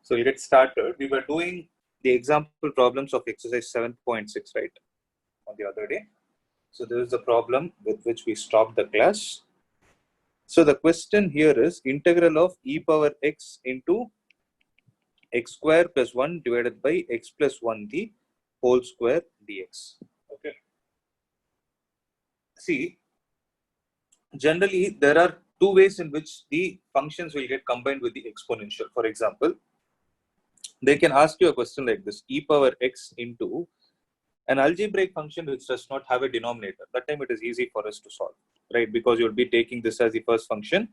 So we'll get started. We were doing the example problems of exercise 7.6, right, on the other day. So this is the problem with which we stopped the class. So the question here is integral of e power x into x square plus 1 divided by x plus 1 the whole square dx. Okay. See, generally there are two ways in which the functions will get combined with the exponential. For example, they can ask you a question like this: e power x into an algebraic function which does not have a denominator. That time it is easy for us to solve, right? Because you'll be taking this as the first function,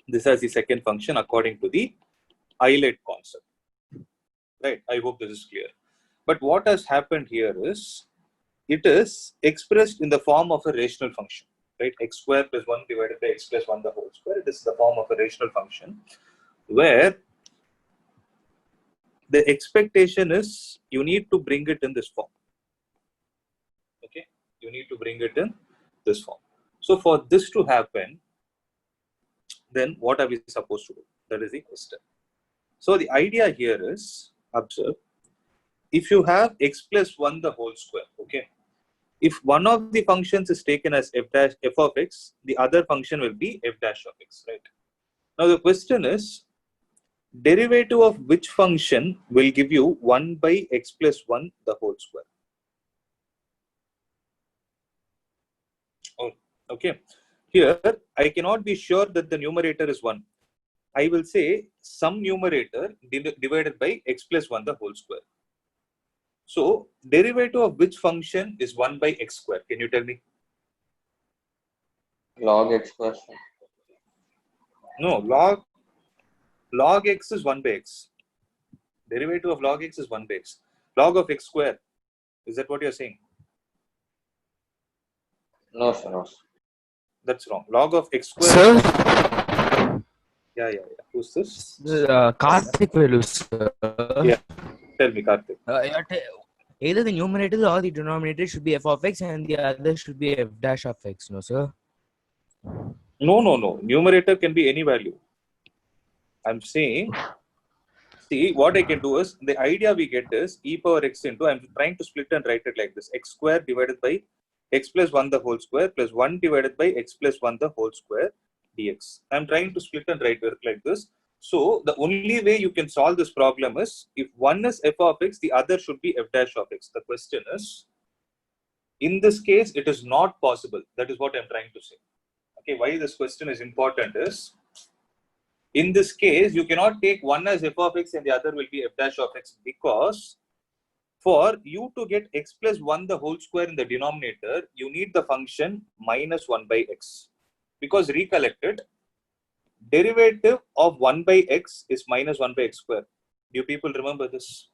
this as the second function according to the Euler concept, right? I hope this is clear. But what has happened here is it is expressed in the form of a rational function, right? X square plus 1 divided by x plus 1 the whole square. It is the form of a rational function where the expectation is you need to bring it in this form. Okay, you need to bring it in this form. So for this to happen, then what are we supposed to do? That is the question. So the idea here is, observe, if you have x plus 1 the whole square, okay, if one of the functions is taken as f of x, the other function will be f dash of x, right? Now the question is, derivative of which function will give you 1 by x plus 1 the whole square? Oh, okay. Here, I cannot be sure that the numerator is 1. I will say some numerator divided by x plus 1 the whole square. So, derivative of which function is 1 by x square? Can you tell me? Log x square. No, log x is 1 by x. Derivative of log x is 1 by x. Log of x square, is that what you're saying? No, sir. No, sir. That's wrong. Log of x square. Sir? Yeah. Who's this? Karthik Velu, sir. Yeah. Tell me, Karthik. Either the numerator or the denominator should be f of x and the other should be f dash of x, no, sir? No. Numerator can be any value. I'm saying, see, what I can do is, the idea we get is e power x into, I'm trying to split and write it like this: x square divided by x plus 1 the whole square plus 1 divided by x plus 1 the whole square dx. I'm trying to split and write it like this. So the only way you can solve this problem is, if one is f of x, the other should be f dash of x. The question is, in this case, it is not possible. That is what I'm trying to say. Okay, why this question is important is, in this case, you cannot take one as f of x and the other will be f dash of x, because for you to get x plus 1 the whole square in the denominator, you need the function minus 1 by x. Because recollect it, derivative of 1 by x is minus 1 by x square. Do you people remember this?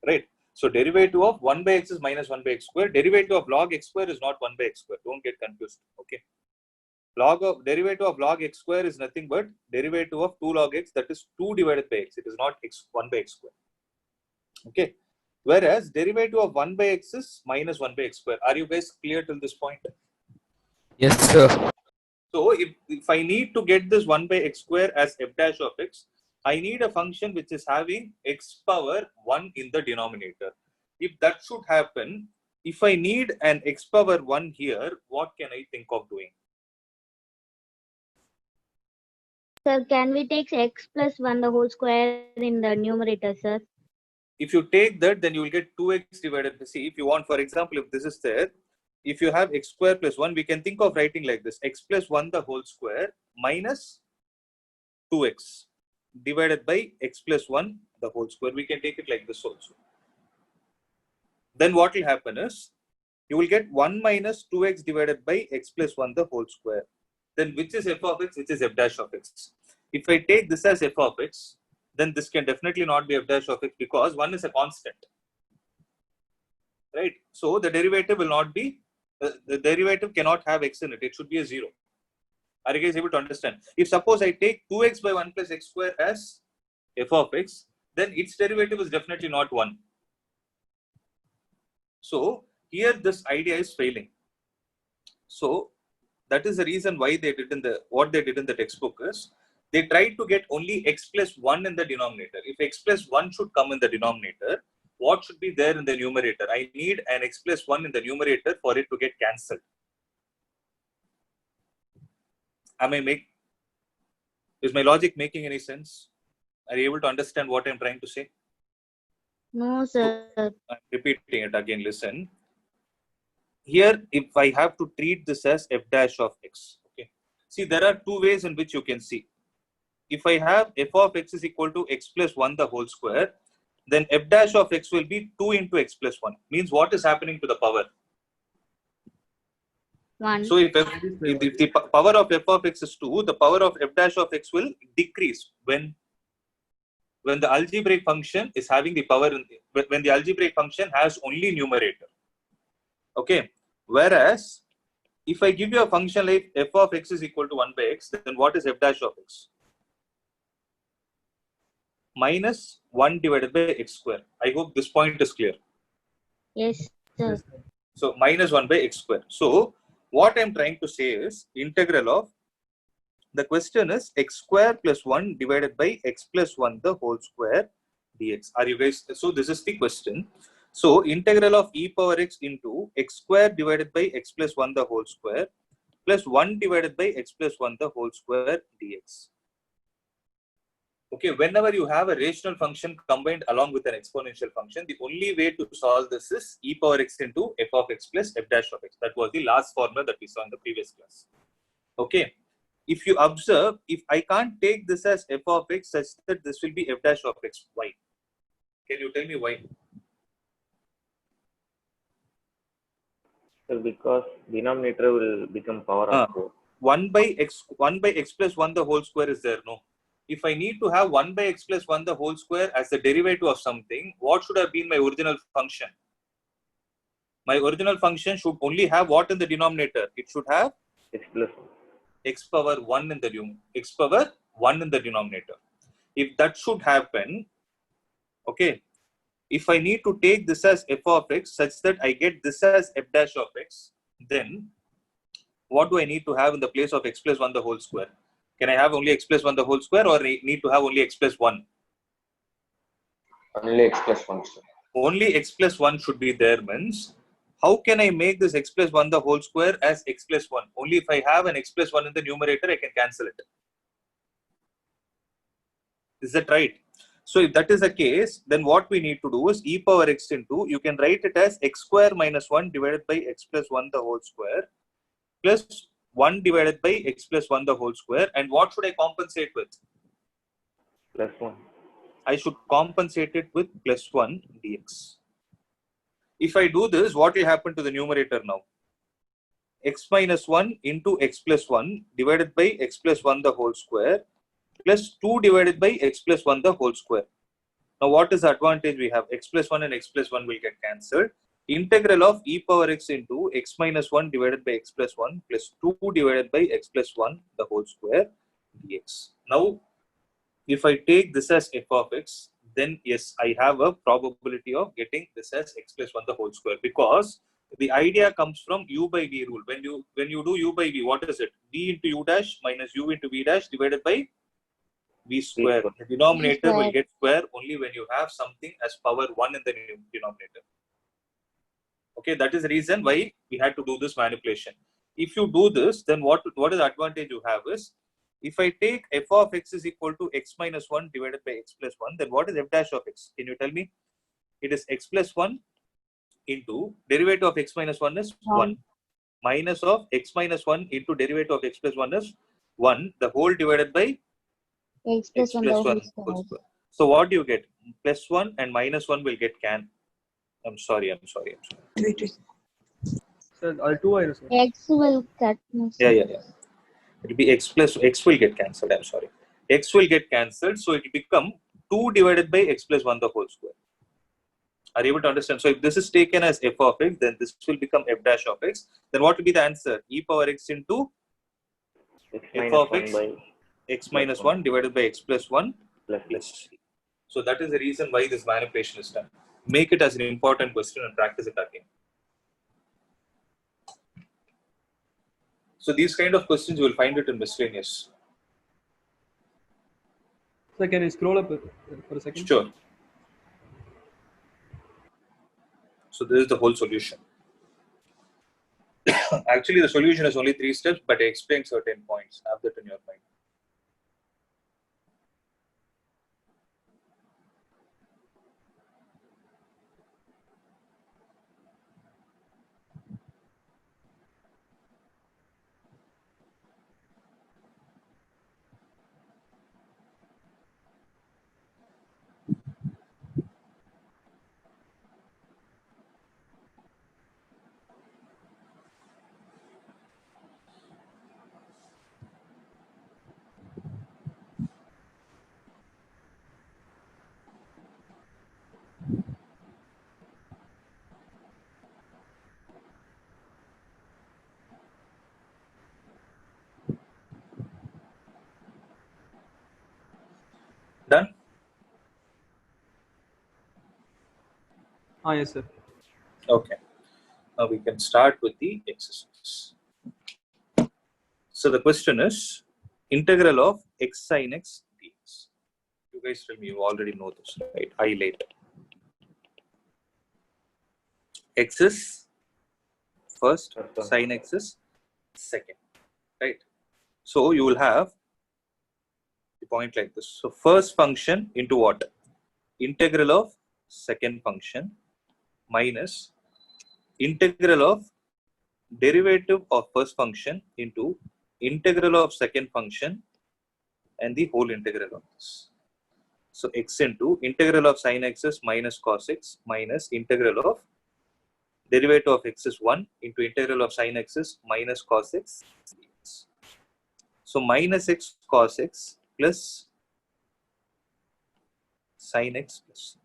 Right. So derivative of 1 by x is minus 1 by x square. Derivative of log x square is not 1 by x square. Don't get confused. Okay. Derivative of log x square is nothing but derivative of 2 log x, that is 2 divided by x. It is not 1 by x square. Okay. Whereas derivative of 1 by x is minus 1 by x square. Are you guys clear till this point? Yes, sir. So if I need to get this 1 by x square as f dash of x, I need a function which is having x power 1 in the denominator. If that should happen, if I need an x power 1 here, what can I think of doing? Sir, can we take x plus 1 the whole square in the numerator, sir? If you take that, then you will get 2x divided by, see, if you want, for example, if this is there, if you have x square plus 1, we can think of writing like this: x plus 1 the whole square minus 2x divided by x plus 1 the whole square. We can take it like this also. Then what will happen is, you will get 1 minus 2x divided by x plus 1 the whole square. Then which is f of x, which is f dash of x? If I take this as f of x, then this can definitely not be f dash of x, because 1 is a constant, right? So the derivative will not be, the derivative cannot have x in it. It should be a 0. Are you guys able to understand? If suppose I take 2x by 1 plus x square as f of x, then its derivative is definitely not 1. So here this idea is failing. So that is the reason why they did what they did in the textbook is, they tried to get only x plus 1 in the denominator. If x plus 1 should come in the denominator, what should be there in the numerator? I need an x plus 1 in the numerator for it to get cancelled. Is my logic making any sense? Are you able to understand what I'm trying to say? No, sir. I'm repeating it again. Listen. Here, if I have to treat this as f dash of x, okay. See, there are two ways in which you can see. If I have f of x is equal to x plus 1 the whole square, then f dash of x will be 2 into x plus 1. Means what is happening to the power? 1. So if the power of f of x is 2, the power of f dash of x will decrease when the algebraic function is having the power, when the algebraic function has only numerator. Okay. Whereas, if I give you a function like f of x is equal to 1 by x, then what is f dash of x? Minus 1 divided by x square. I hope this point is clear. Yes, sir. So, minus 1 by x square. So, what I'm trying to say is integral of, the question is x square plus 1 divided by x plus 1 the whole square dx. Are you guys? So, this is the question. So, integral of e power x into x square divided by x plus 1 the whole square plus 1 divided by x plus 1 the whole square dx. Okay, whenever you have a rational function combined along with an exponential function, the only way to solve this is e power x into f of x plus f dash of x. That was the last formula that we saw in the previous class. Okay, if you observe, if I can't take this as f of x such that this will be f dash of x, why? Can you tell me why? So because denominator will become power of 4. 1 by x plus 1 the whole square is there, no? If I need to have 1 by x plus 1 the whole square as the derivative of something, what should have been my original function? My original function should only have what in the denominator? It should have X plus 1. x power 1 in the x power 1 in the denominator. If that should happen, okay, if I need to take this as f of x such that I get this as f dash of x, then what do I need to have in the place of x plus 1 the whole square? Can I have only x plus 1 the whole square, or I need to have only x plus 1? Only x plus 1. Sir. Only x plus 1 should be there, means how can I make this x plus 1 the whole square as x plus 1? Only if I have an x plus 1 in the numerator, I can cancel it. Is that right? So if that is the case, then what we need to do is e power x into, you can write it as x square minus 1 divided by x plus 1 the whole square plus 1 divided by x plus 1 the whole square. And what should I compensate with? Plus 1. I should compensate it with plus 1 dx. If I do this, what will happen to the numerator now? X minus 1 into x plus 1 divided by x plus 1 the whole square plus 2 divided by x plus 1 the whole square. Now, what is the advantage we have? X plus 1 and x plus 1 will get cancelled. Integral of e power x into x minus 1 divided by x plus 1 plus 2 divided by x plus 1 the whole square dx. Now, if I take this as f of x, then yes, I have a probability of getting this as x plus 1 the whole square, because the idea comes from u by v rule. When you do u by v, what is it? V into u dash minus u into v dash divided by v square. The denominator will get square only when you have something as power 1 in the denominator. Okay, that is the reason why we had to do this manipulation. If you do this, then what is the advantage you have is, if I take f of x is equal to x minus 1 divided by x plus 1, then what is f dash of x? Can you tell me? It is x plus 1 into derivative of x minus 1 is 1 minus of x minus 1 into derivative of x plus 1 is 1, the whole divided by X plus 1 the whole square. So what do you get? Plus 1 and minus 1 will get can. I'm sorry. Wait. Sir, R2 minus 1. X will cut. Yeah. It will be x plus, x will get cancelled. I'm sorry. X will get cancelled. So it will become 2 divided by x plus 1 the whole square. Are you able to understand? So if this is taken as f of x, then this will become f dash of x. Then what will be the answer? E power x into f of x, x minus 1 divided by x plus 1 plus 3. So that is the reason why this manipulation is done. Make it as an important question and practice it again. So these kind of questions you will find it in miscellaneous. Sir, can you scroll up for a second? Sure. So this is the whole solution. Actually, the solution is only 3 steps, but I explain certain points. Have that in your mind. Done? Yes, sir. Okay. Now we can start with the exercise. So the question is integral of x sin x dx. You guys tell me, you already know this, right? I later. X is first, sin x is second, right? So you will have the point like this. So first function into what? Integral of second function minus integral of derivative of first function into integral of second function and the whole integral of this. So x into integral of sin x is minus cos x minus integral of derivative of x is 1 into integral of sin x is minus cos x. So minus x cos x plus sin x plus.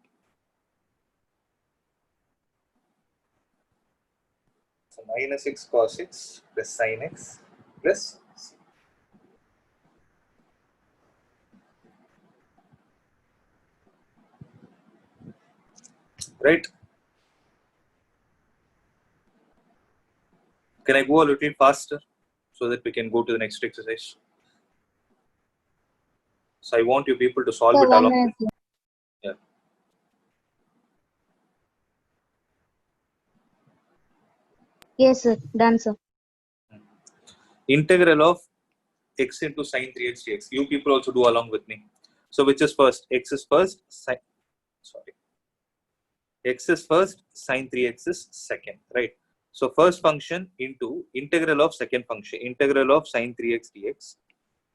So minus x cos x plus sin x plus c. Right? Can I go a little faster so that we can go to the next exercise? So I want you people to solve Sir, it 1 along. minute. Yeah. Yes, sir. Done, sir. Integral of x into sin 3x dx. You people also do along with me. So which is first? X is first, x is first, sin 3x is second, right? So first function into integral of second function, integral of sin 3x dx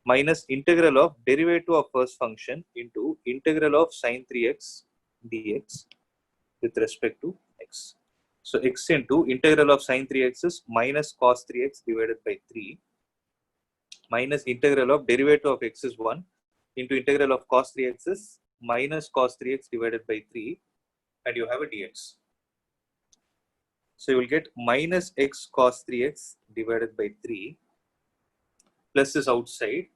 minus integral of derivative of first function into integral of sin 3x dx with respect to x. So x into integral of sin 3x is minus cos 3x divided by 3 minus integral of derivative of x is 1 into integral of cos 3x is minus cos 3x divided by 3, and you have a dx. So you will get minus x cos 3x divided by 3 plus is outside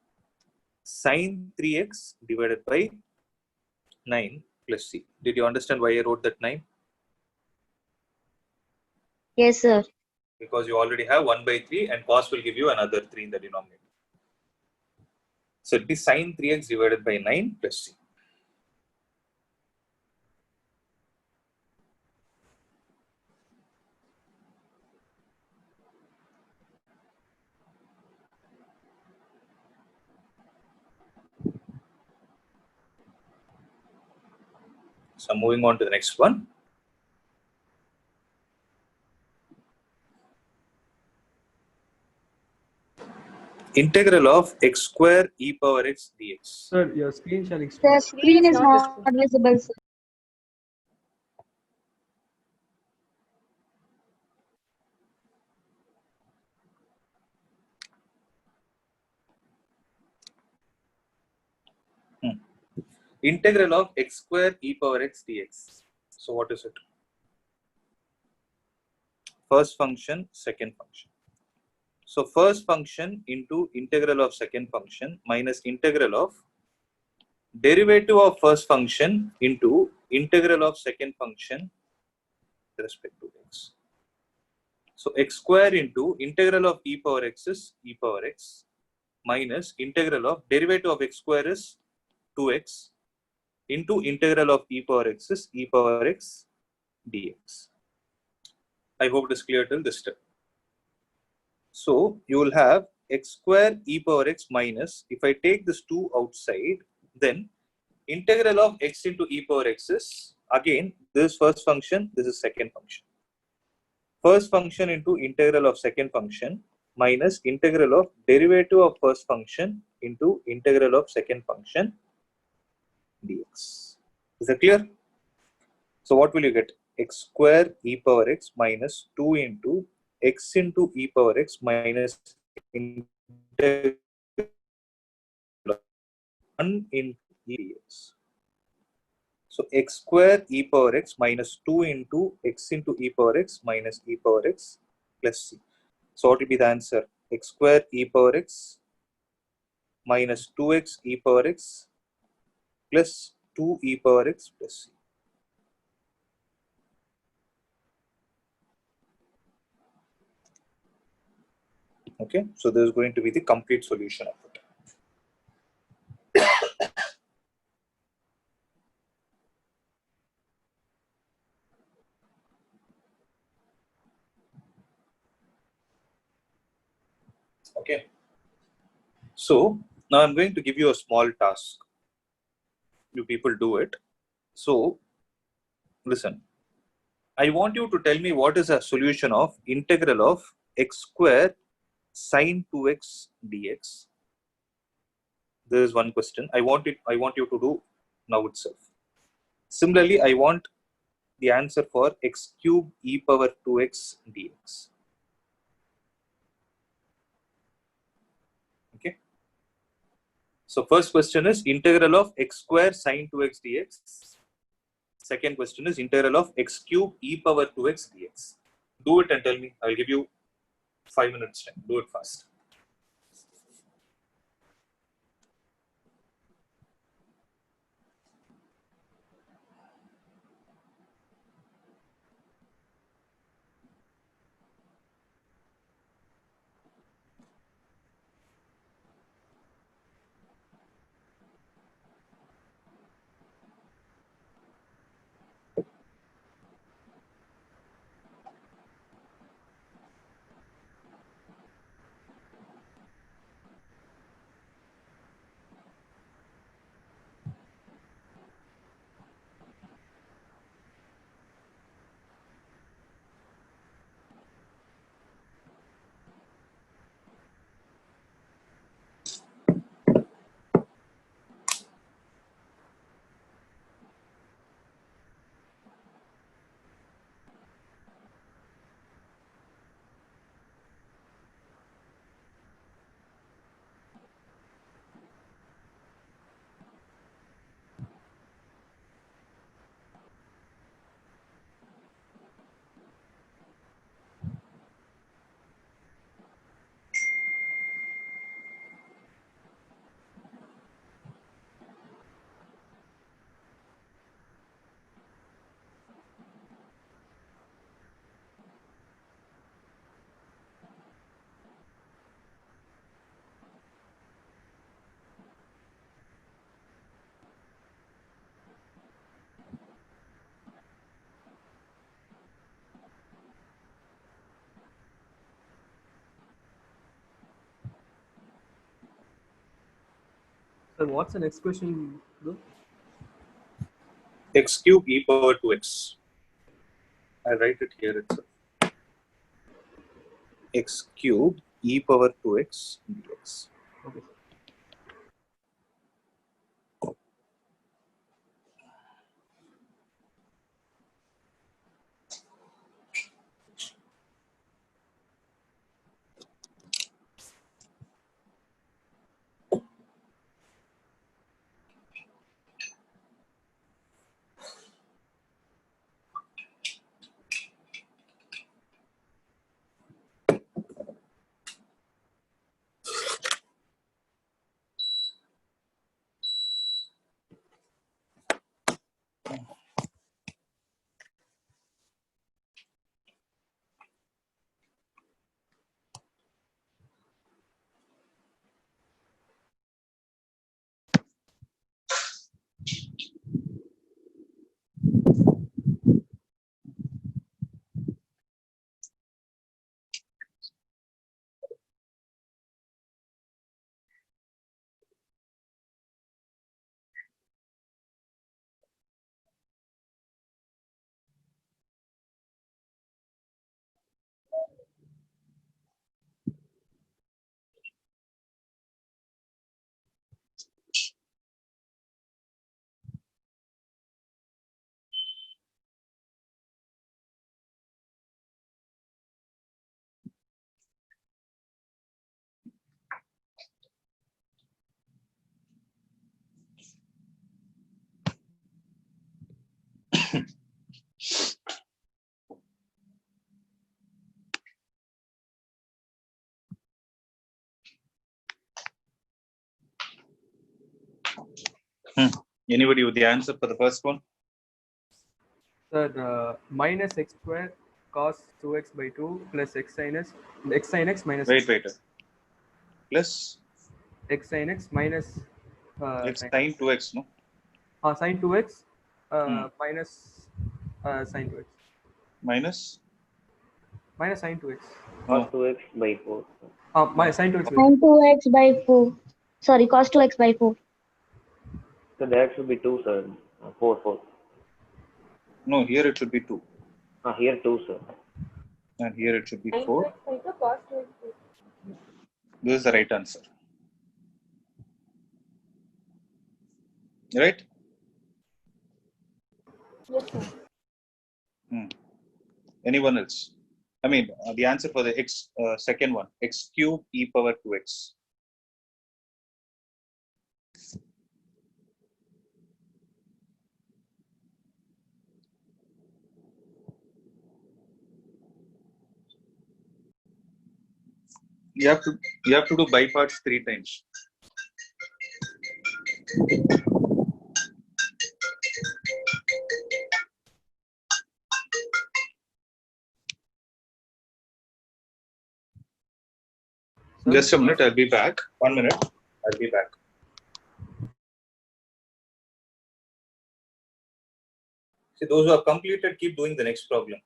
sin 3x divided by 9 plus c. Did you understand why I wrote that 9? Yes, sir. Because you already have 1 by 3 and cos will give you another 3 in the denominator. So it will be sin 3x divided by 9 plus c. So moving on to the next one. Integral of x square e power x dx. Sir, your screen sharing. The screen is not visible, sir. Integral of x square e power x dx. So what is it? First function, second function. So first function into integral of second function minus integral of derivative of first function into integral of second function with respect to x. So x square into integral of e power x is e power x minus integral of derivative of x square is 2x into integral of e power x is e power x dx. I hope it is clear till this step. So you will have x square e power x minus, if I take this 2 outside, then integral of x into e power x is, again, this first function, this is second function. First function into integral of second function minus integral of derivative of first function into integral of second function dx. Is that clear? So what will you get? X square e power x minus 2 into x into e power x minus integral of 1 into e dx. So x square e power x minus 2 into x into e power x minus e power x plus c. So what will be the answer? X square e power x minus 2x e power x plus 2 e power x plus c. Okay, so this is going to be the complete solution of it. Okay, so now I'm going to give you a small task. You people do it. So listen, I want you to tell me what is a solution of integral of x square sine 2x dx. There is one question. I want you to do now itself. Similarly, I want the answer for x cube e power 2x dx. Okay. So first question is integral of x square sine 2x dx. Second question is integral of x cube e power 2x dx. Do it and tell me. I'll give you 5 minutes time. Do it fast. Sir, what's the next question, bro? X cube e power 2x. I write it here itself. X cube e power 2x dx. Okay. Anybody with the answer for the first one? Sir, minus x square cos 2x by 2 plus x sin x minus Wait. Plus x sin x minus x sin 2x, no? sin 2x Hmm. minus sin 2x Minus? minus sin 2x. Cos No. 2x by 4. My sin 2x. Sin 2x by 4. Sorry, cos 2x by 4. So that should be 2, sir. 4. No, here it should be 2. Here 2, sir. And here it should be 4. This is the right answer. Right? Yes, sir. Anyone else? I mean, the answer for the x second one, x cube e power 2x. You have to do by parts 3 times. Sir? Just a minute, I'll be back. 1 minute, I'll be back. See, those who have completed, keep doing the next problem.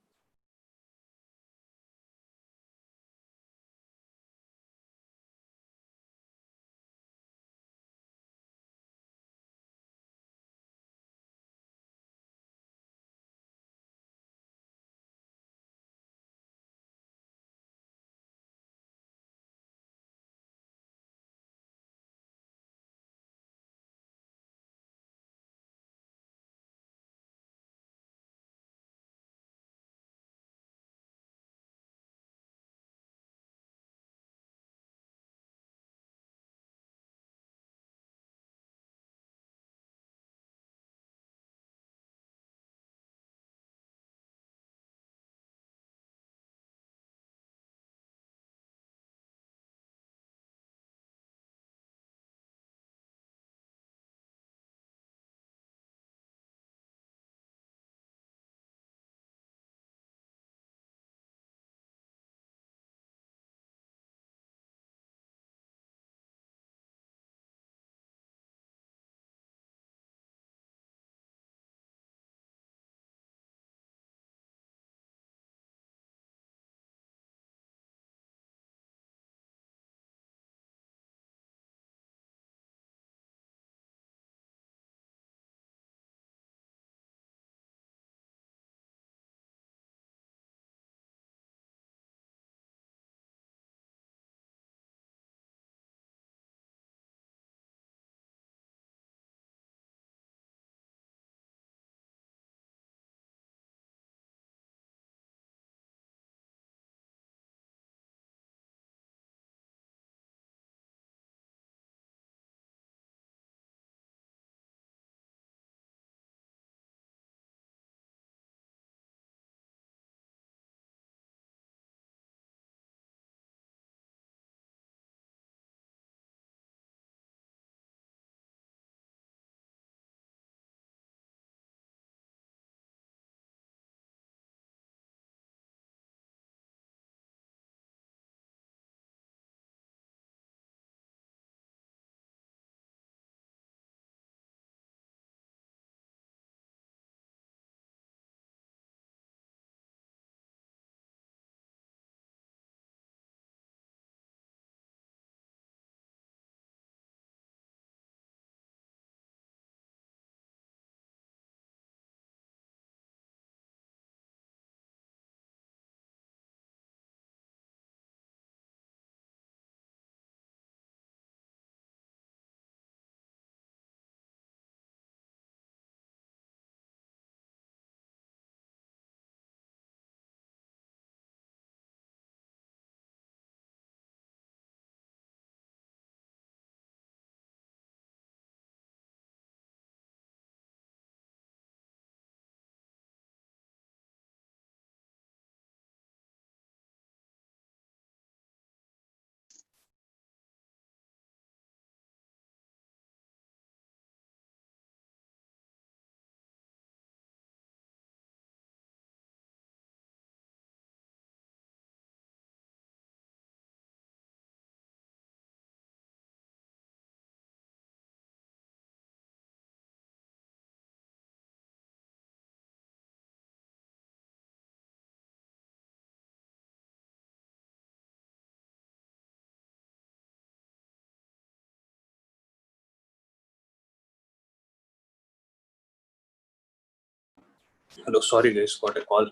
Hello, sorry guys, got a call.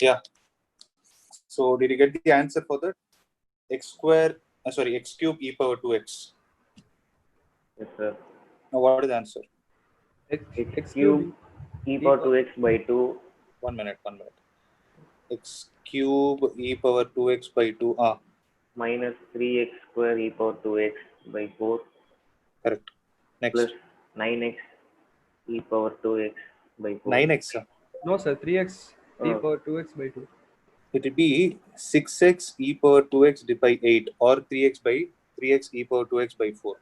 Yeah. So did you get the answer for that? X square, x cube e power 2x. Yes, sir. Now what is the answer? X cube e power 2x by 2 1 minute. X cube e power 2x by 2. minus 3x square e power 2x by 4 Correct. Next. plus 9x e power 2x by 4. 9x. No, sir. 3x e Oh. power 2x by 2. It will be 6x e power 2x divided by 8 or 3x by 3x e power 2x by 4.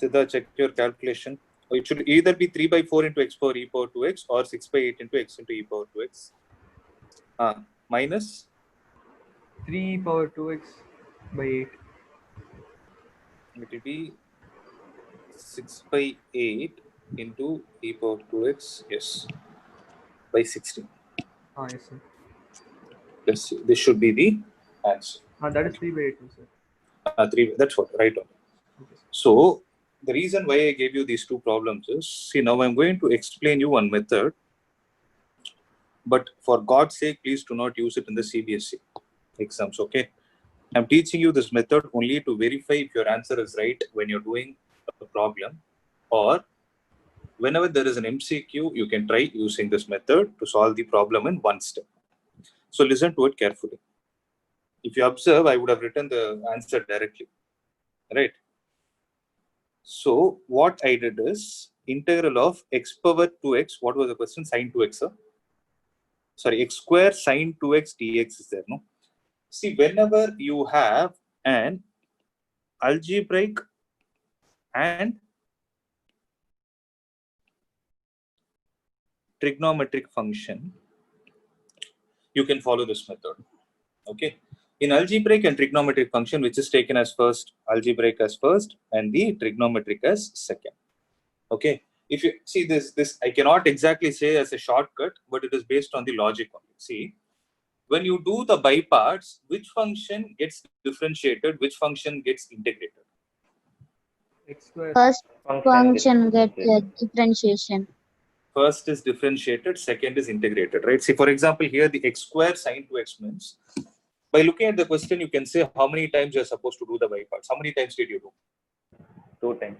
Siddha, check your calculation. It should either be 3 by 4 into x power e power 2x or 6 by 8 into x into e power 2x. Minus 3 e power 2x by 8. it will be 6 by 8 into e power 2x, yes, by 16. Yes, sir. Let's see. This should be the answer. That is 3 by 8, no, sir. 3. That's what, right on. Okay, sir. So the reason why I gave you these two problems is, see, now I'm going to explain you one method, but for God's sake, please do not use it in the CBSE exams, okay? I'm teaching you this method only to verify if your answer is right when you're doing a problem, or whenever there is an MCQ, you can try using this method to solve the problem in one step. So listen to it carefully. If you observe, I would have written the answer directly, right? So what I did is integral of x power 2x. What was the question? Sine 2x. Sorry, x square sine 2x dx is there, no? See, whenever you have an algebraic and trigonometric function, you can follow this method. Okay. In algebraic and trigonometric function, which is taken as first, algebraic as first, and the trigonometric as second. Okay. If you see this I cannot exactly say as a shortcut, but it is based on the logic only. See, when you do the by parts, which function gets differentiated, which function gets integrated? X square. First function gets get differentiation. First is differentiated, second is integrated, right? See, for example, here the x square sine 2x means, by looking at the question, you can say how many times you're supposed to do the by parts. How many times did you do? 2 times.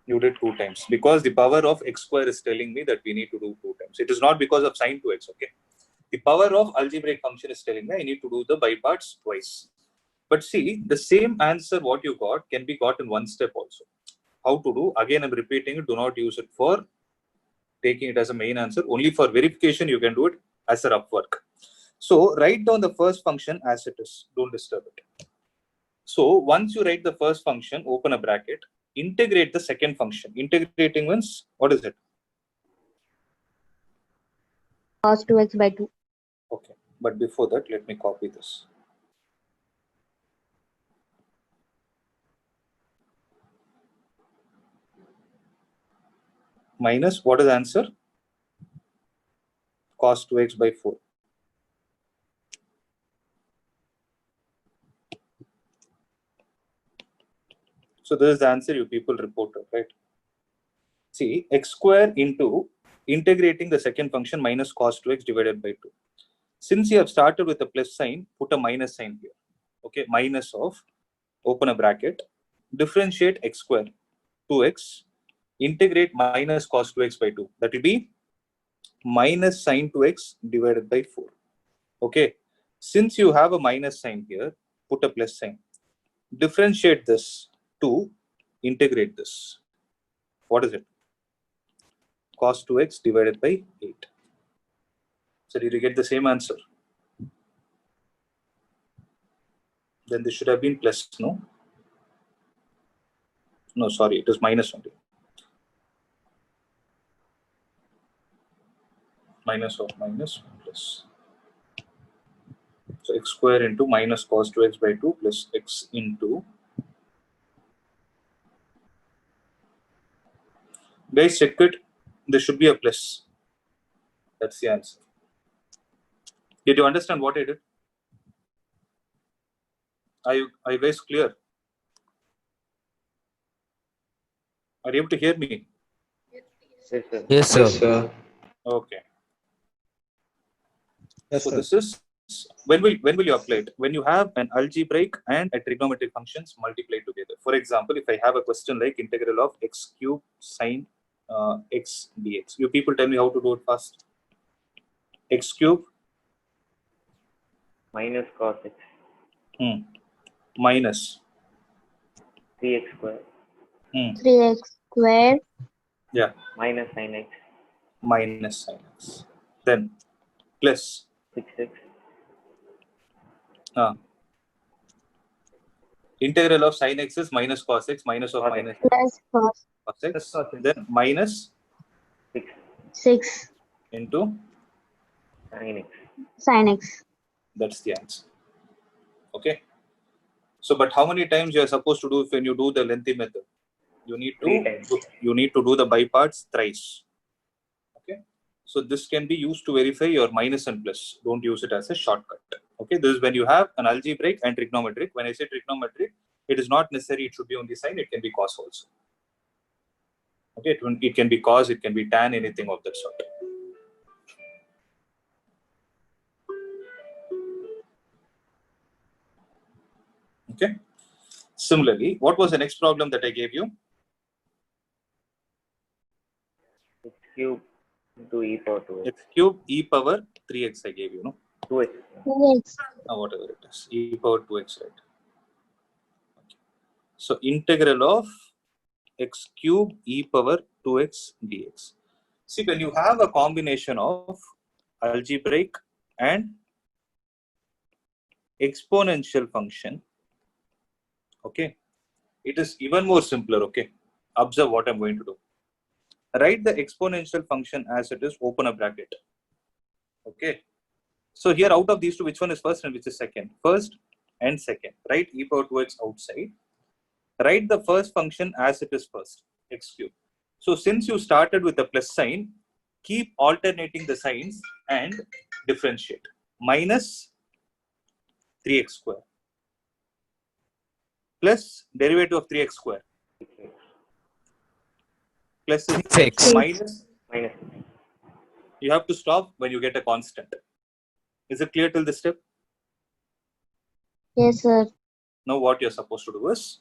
You did 2 times, because the power of x square is telling me that we need to do 2 times. It is not because of sine 2x, okay? The power of algebraic function is telling me I need to do the by parts twice. But see, the same answer what you got can be got in one step also. How to do? Again, I'm repeating it. Do not use it for taking it as a main answer. Only for verification, you can do it as a rough work. So write down the first function as it is. Don't disturb it. So once you write the first function, open a bracket, integrate the second function. Integrating means, what is it? Cos 2x by 2. Okay. But before that, let me copy this. Minus, what is the answer? Cos 2x by 4. So this is the answer you people reported, right? See, x square into integrating the second function minus cos 2x divided by 2. Since you have started with a plus sign, put a minus sign here. Okay, minus of, open a bracket, differentiate x square 2x, integrate minus cos 2x by 2. That will be minus sine 2x divided by 4. Okay, since you have a minus sign here, put a plus sign. Differentiate this to integrate this. What is it? Cos 2x divided by 8. So did you get the same answer? Then this should have been plus, no? No, sorry, it is minus only. Minus of minus plus. So x square into minus cos 2x by 2 plus x into. Guys, check it. There should be a plus. That's the answer. Did you understand what I did? Are you guys clear? Are you able to hear me? Yes, sir. Yes, sir. Okay. So this is when will you apply it? When you have an algebraic and a trigonometric functions multiplied together. For example, if I have a question like integral of x cube sine x dx, you people tell me how to do it fast. X cube Minus cos x. Minus 3x square. 3x square Yeah, Minus sin x. minus sin x. Then plus 6x. integral of sin x is minus cos x minus of Cos minus x. plus cos cos x. Plus cos x. Then minus 6 6 into sin x. sin x. that's the answer. Okay. So, but how many times you are supposed to do when you do the lengthy method? You need 3 times. to do the by parts thrice. Okay. So this can be used to verify your minus and plus. Don't use it as a shortcut. Okay. This is when you have an algebraic and trigonometric. When I say trigonometric, it is not necessary it should be only sine. It can be cos also. Okay. It can be cos. It can be tan. Anything of that sort. Okay. Similarly, what was the next problem that I gave you? X cube into e power 2x. X cube e power 3x I gave you, no? 2x. 2x Whatever it is, e power 2x, right? Okay. So integral of x cube e power 2x dx. See, when you have a combination of algebraic and exponential function, okay, it is even more simpler. Okay, observe what I'm going to do. Write the exponential function as it is, open a bracket. Okay. So here out of these two, which one is first and which is second? First and second. Write e power 2x outside. Write the first function as it is first, x cube. So since you started with the plus sign, keep alternating the signs and differentiate. Minus 3x square plus derivative of 3x square plus 6x. minus. Minus. You have to stop when you get a constant. Is it clear till this step? Yes, sir. Now what you're supposed to do is,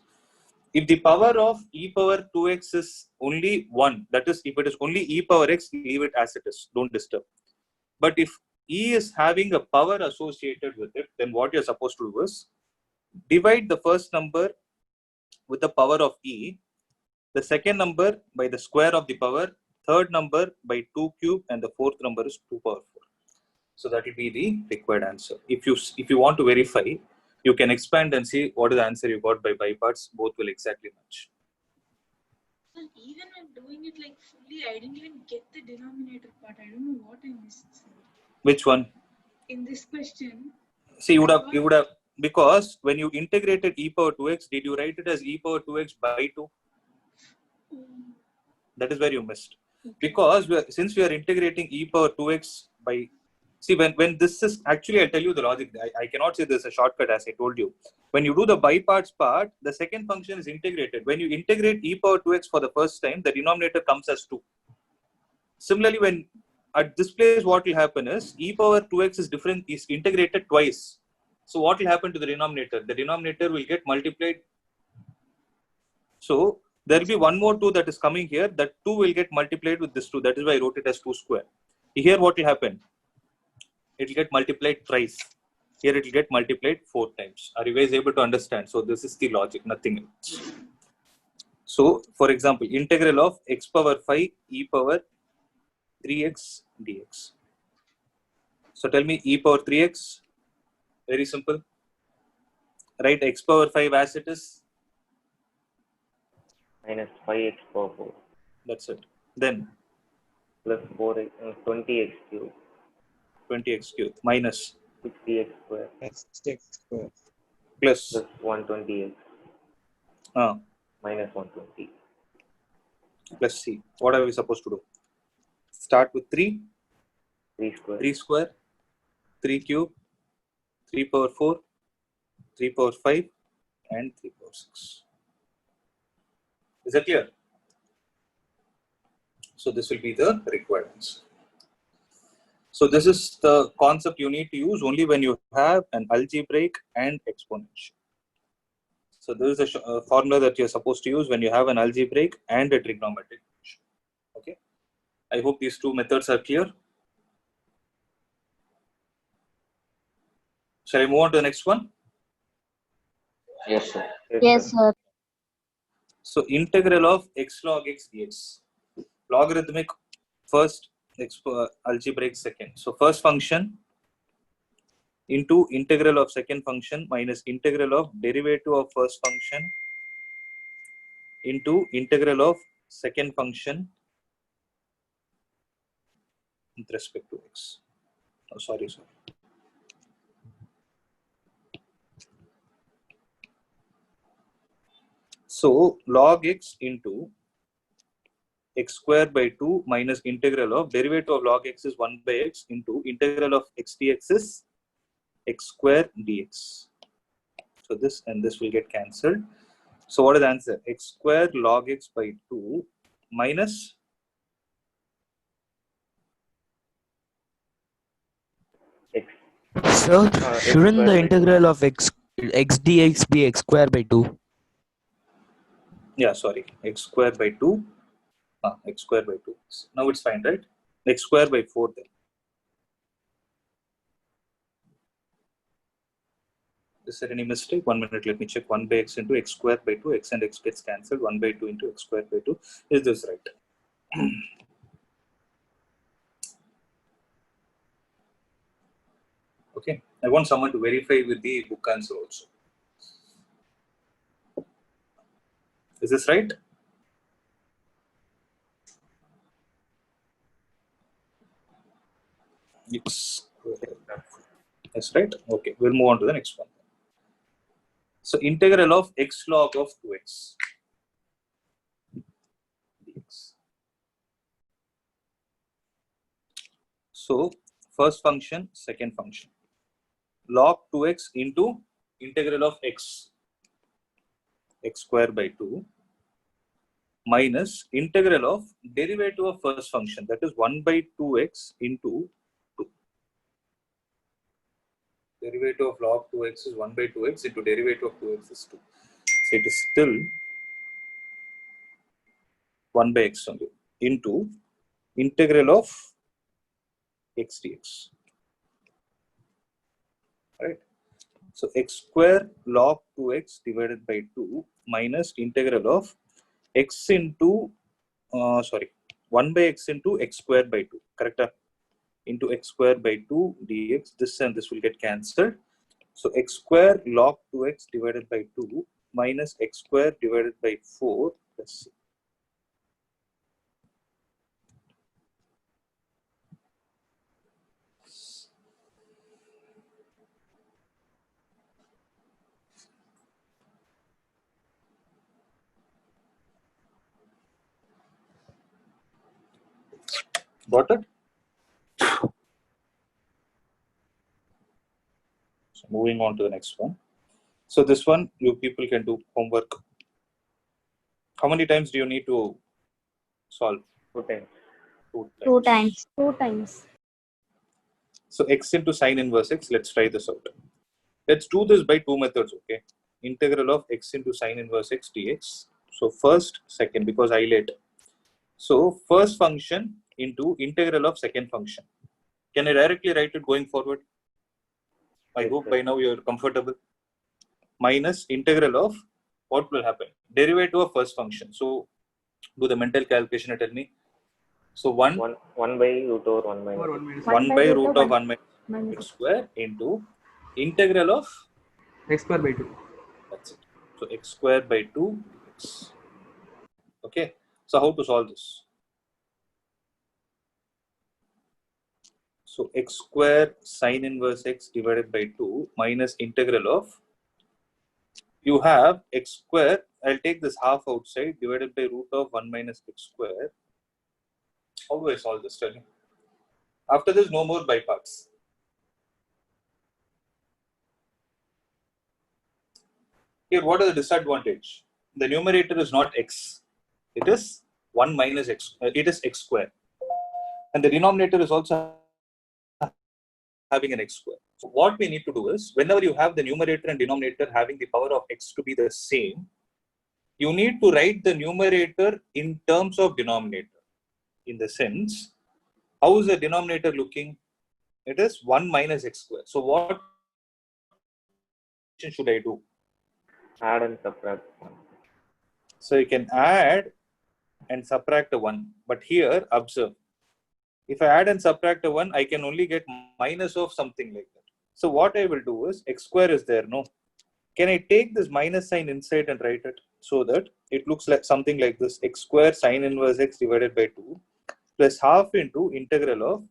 if the power of e power 2x is only 1, that is, if it is only e power x, leave it as it is. Don't disturb. But if e is having a power associated with it, then what you're supposed to do is, divide the first number with the power of e, the second number by the square of the power, third number by 2 cube, and the fourth number is 2 power 4. So that will be the required answer. If you want to verify, you can expand and see what is the answer you got by parts. Both will exactly match. Well, even when doing it like fully, I didn't even get the denominator part. I don't know what I missed, sir. Which one? In this question. See, you would have, because when you integrated e power 2x, did you write it as e power 2x by 2? That is where you missed. Because since we are integrating e power 2x by, see, when this is, actually I'll tell you the logic. I cannot say this is a shortcut as I told you. When you do the by parts part, the second function is integrated. When you integrate e power 2x for the first time, the denominator comes as 2. Similarly, when at this place, what will happen is e power 2x is integrated twice. So what will happen to the denominator? The denominator will get multiplied. So there will be one more 2 that is coming here. That 2 will get multiplied with this 2. That is why I wrote it as 2 square. Here what will happen? It will get multiplied thrice. Here it will get multiplied 4 times. Are you guys able to understand? So this is the logic, nothing else. So for example, integral of x power 5 e power 3x dx. So tell me e power 3x. Very simple. Write x power 5 as it is. Minus 5x power 4. That's it. Then Plus 4x, 20x cube. 20x cube minus 60x square. plus Plus 120x. Minus 120. plus c. What are we supposed to do? Start with 3. 3 square. 3 square. 3 cube. 3 power 4. 3 power 5. And 3 power 6. Is that clear? So this will be the required answer. So this is the concept you need to use only when you have an algebraic and exponential. So this is a formula that you're supposed to use when you have an algebraic and a trigonometric function. Okay. I hope these two methods are clear. Shall I move on to the next one? Yes, sir. Yes, sir. So integral of x log x dx. Logarithmic first, algebraic second. So first function into integral of second function minus integral of derivative of first function into integral of second function with respect to x. Oh, sorry. So log x into x square by 2 minus integral of derivative of log x is 1 by x into integral of x dx is x square dx. So this and this will get cancelled. So what is the answer? X square log x by 2 minus X. So X shouldn't square the by integral of x dx be x square by 2? x square by 2. X square by 2. Now it's fine, right? X square by 4 then. Is there any mistake? 1 minute, let me check. 1 by x into x square by 2. X and x gets cancelled. 1 by 2 into x square by 2. Is this right? Okay. I want someone to verify with the book answer also. Is this right? That's right. Okay. We'll move on to the next one. So integral of x log of 2x dx. So first function, second function. Log 2x into integral of x square by 2 minus integral of derivative of first function, that is 1 by 2x into 2. Derivative of log 2x is 1 by 2x into derivative of 2x is 2. So it is still 1 by x only into integral of x dx. Right? So x square log 2x divided by 2 minus integral of x into 1 by x into x square by 2, correct? Into x square by 2 dx. This and this will get cancelled. So x square log 2x divided by 2 minus x square divided by 4 plus c. Got it? So moving on to the next one. So this one, you people can do homework. How many times do you need to solve? 2 times. 2 times. 2 times. So x into sine inverse x, let's try this out. Let's do this by two methods, okay? Integral of x into sine inverse x dx. So first, second, because I let. So first function into integral of second function. Can I directly write it going forward? I Yes, hope sir. by now you're comfortable. Minus integral of what will happen? Derivative of first function. So do the mental calculation and tell me. So 1 1 by root over 1 minus. Or 1 minus 1 by root of 1 minus minus x square into integral of, x square by 2. that's it. So x square by 2 x. Okay. So how to solve this? So x square sine inverse x divided by 2 minus integral of, you have x square, I'll take this half outside, divided by root of 1 minus x square. How do I solve this? Tell me. After this, no more by parts. Here, what is the disadvantage? The numerator is not x, it is 1 minus x, it is x square. And the denominator is also having an x square. So what we need to do is, whenever you have the numerator and denominator having the power of x to be the same, you need to write the numerator in terms of denominator. In the sense, how is the denominator looking? It is 1 minus x square. So what should I do? Add and subtract. So you can add and subtract a 1. But here, observe. If I add and subtract a 1, I can only get minus of something like that. So what I will do is, x square is there, no? Can I take this minus sign inside and write it so that it looks like something like this? X square sine inverse x divided by 2 plus half into integral of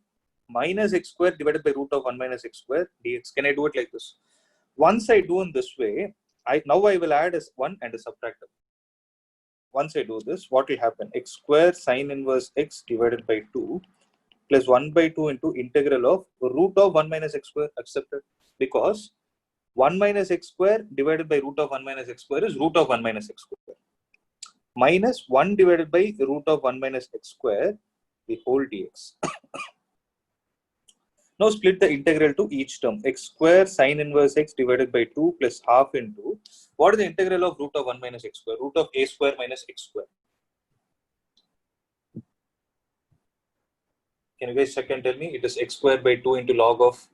minus x square divided by root of 1 minus x square dx. Can I do it like this? Once I do in this way, now I will add as 1 and a subtract. Once I do this, what will happen? X square sine inverse x divided by 2 plus 1 by 2 into integral of root of 1 minus x square. Accepted, because 1 minus x square divided by root of 1 minus x square is root of 1 minus x square minus 1 divided by root of 1 minus x square the whole dx. Now split the integral to each term. X square sine inverse x divided by 2 plus half into, what is the integral of root of 1 minus x square? Root of a square minus x square. Can you guys check and tell me? It is x square by 2 into log of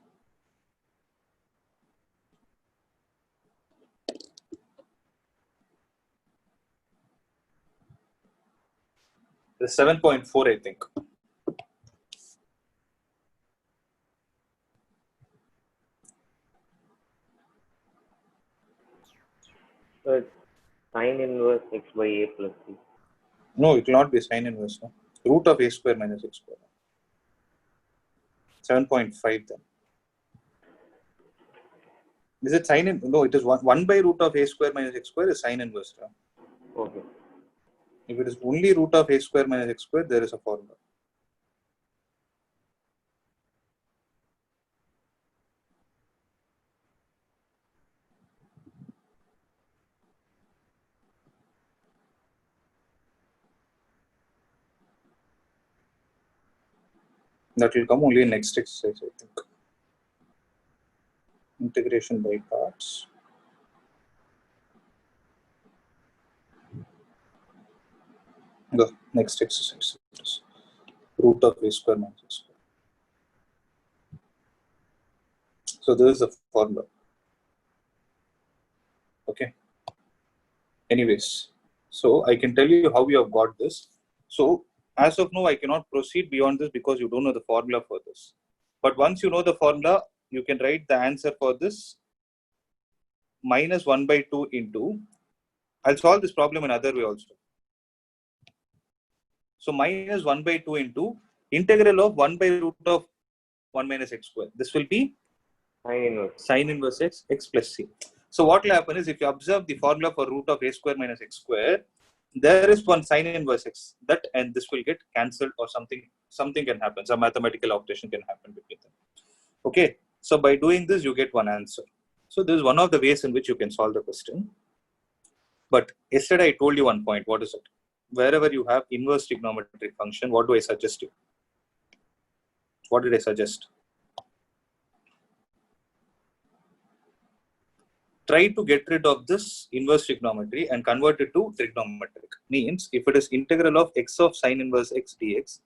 the 7.4, I think. So it's sine inverse x by a plus c. No, it will not be sine inverse. No? Root of a square minus x square. 7.5 then. Is it sine in? No, it is 1 by root of a square minus x square is sine inverse. No? Okay. If it is only root of a square minus x square, there is a formula. That will come only in next exercise, I think. Integration by parts. The next exercise is root of a square minus x square. So this is the formula. Okay. Anyways, so I can tell you how we have got this. So as of now, I cannot proceed beyond this because you don't know the formula for this. But once you know the formula, you can write the answer for this minus 1 by 2 into, I'll solve this problem another way also. So minus 1 by 2 into integral of 1 by root of 1 minus x square. This will be sine inverse x, x plus c. So what will happen is, if you observe the formula for root of a square minus x square, there is one sine inverse x, that and this will get cancelled, or something can happen. Some mathematical operation can happen between them. Okay. So by doing this, you get one answer. So this is one of the ways in which you can solve the question. But yesterday I told you one point. What is it? Wherever you have inverse trigonometric function, what do I suggest you? What did I suggest? Try to get rid of this inverse trigonometry and convert it to trigonometric. Means, if it is integral of x of sine inverse x dx,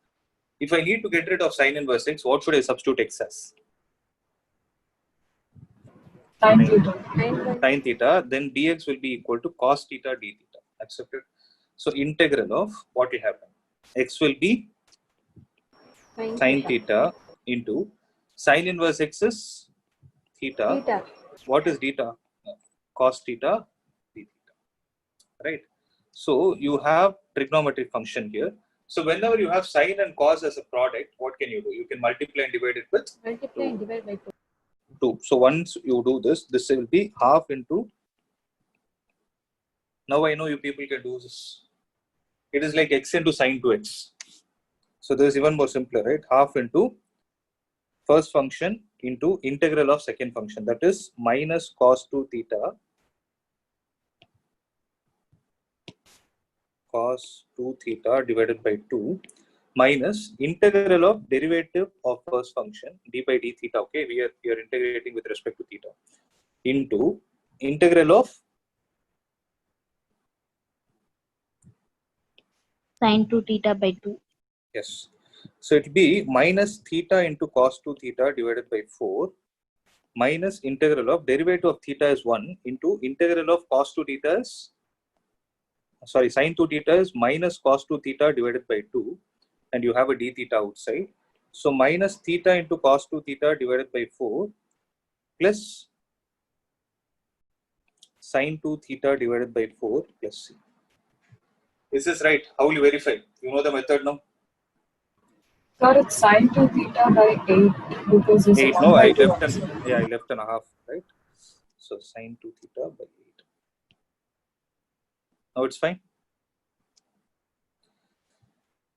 if I need to get rid of sine inverse x, what should I substitute x as? Sine theta. Sine theta, then dx will be equal to cos theta d theta. Accepted? So integral of what will happen? X will be sine theta into sine inverse x is theta. What is theta? Cos theta d theta. Right? So you have trigonometric function here. So whenever you have sine and cos as a product, what can you do? You can multiply and divide it with 2. So once you do this, this will be half into. Now I know you people can do this. It is like x into sine 2x. So this is even more simpler, right? Half into first function into integral of second function. That is minus cos 2 theta cos 2 theta divided by 2 minus integral of derivative of first function d by d theta. Okay, we are integrating with respect to theta into integral of Sine 2 theta by 2. yes. So it will be minus theta into cos 2 theta divided by 4 minus integral of derivative of theta is 1 into integral of cos 2 theta is sorry sine 2 theta is minus cos 2 theta divided by 2 and you have a d theta outside. So minus theta into cos 2 theta divided by 4 plus sine 2 theta divided by 4 plus c. Is this right? How will you verify? You know the method now? Sir, it's sine 2 theta by 8 because it's 8. 1 No, by I 2 left an also. yeah, I left and a half, right? So sine 2 theta by 8. Now it's fine.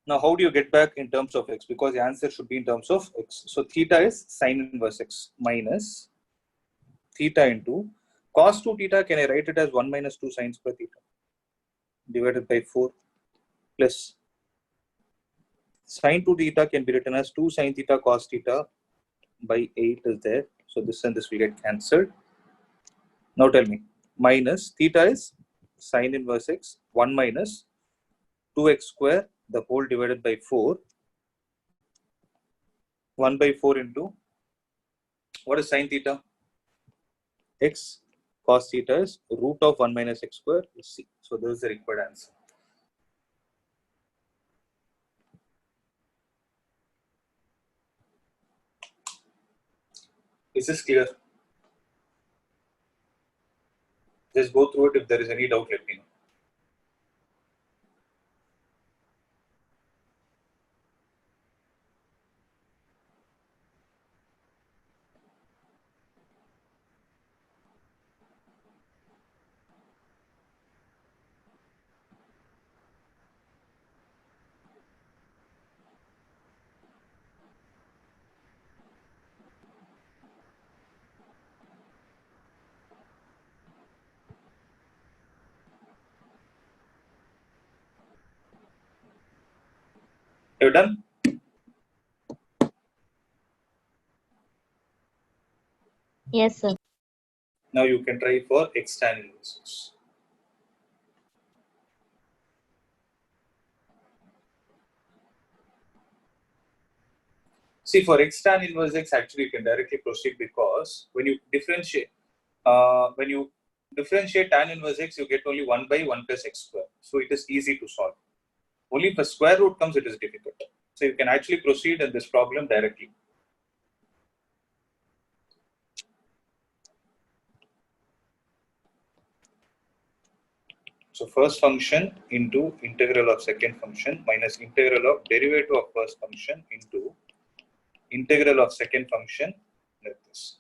Now how do you get back in terms of x? Because the answer should be in terms of x. So theta is sine inverse x minus theta into cos 2 theta. Can I write it as 1 minus 2 sine square theta divided by 4 plus sine 2 theta can be written as 2 sine theta cos theta by 8 is there. So this and this will get cancelled. Now tell me, minus theta is sine inverse x 1 minus 2x square the whole divided by 4. 1 by 4 into what is sine theta? X cos theta is root of 1 minus x square is c. So this is the required answer. Is this clear? Just go through it. If there is any doubt, let me know. You're done? Yes, sir. Now you can try for x tan inverse x. See, for x tan inverse x, actually you can directly proceed because when you differentiate tan inverse x, you get only 1 by 1 plus x square. So it is easy to solve. Only if a square root comes, it is difficult. So you can actually proceed in this problem directly. So first function into integral of second function minus integral of derivative of first function into integral of second function like this.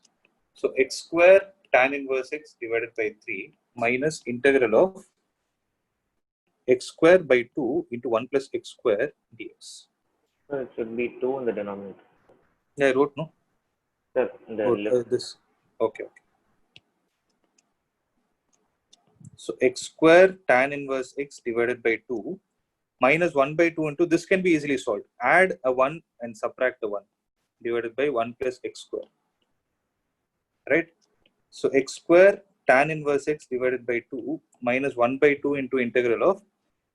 So x square tan inverse x divided by 3 minus integral of x square by 2 into 1 plus x square dx. Sir, it should be 2 in the denominator. Yeah, I wrote, no? Sir, in the left. This. Okay. So x square tan inverse x divided by 2 minus 1 by 2 into this can be easily solved. Add a 1 and subtract the 1 divided by 1 plus x square. Right? So x square tan inverse x divided by 2 minus 1 by 2 into integral of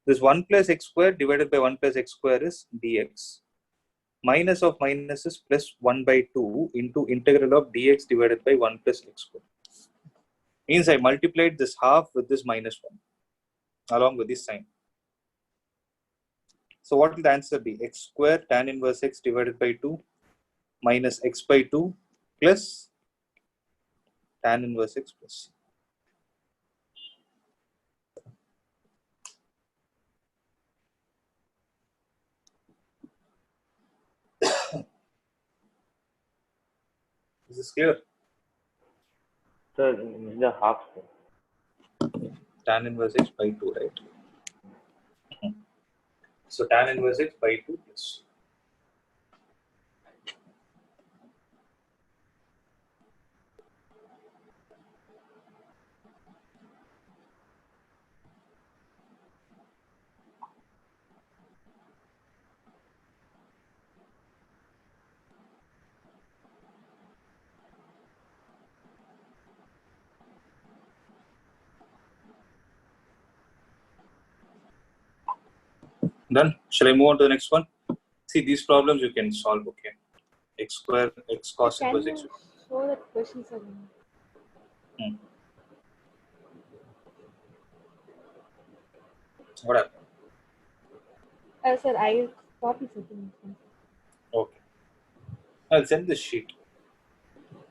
this 1 plus x square divided by 1 plus x square is dx. Minus of minus is plus 1 by 2 into integral of dx divided by 1 plus x square. Means I multiplied this half with this minus 1 along with this sign. So what will the answer be? X square tan inverse x divided by 2 minus x by 2 plus tan inverse x plus c. Is this clear? Sir, this is the half. Sir. Tan inverse x by 2, right? So tan inverse x by 2 plus. Done. Shall I move on to the next one? See, these problems you can solve. Okay. X square, x cos Can inverse you x. show that questions again? What happened? Sir, I copy something. Okay. I'll send this sheet.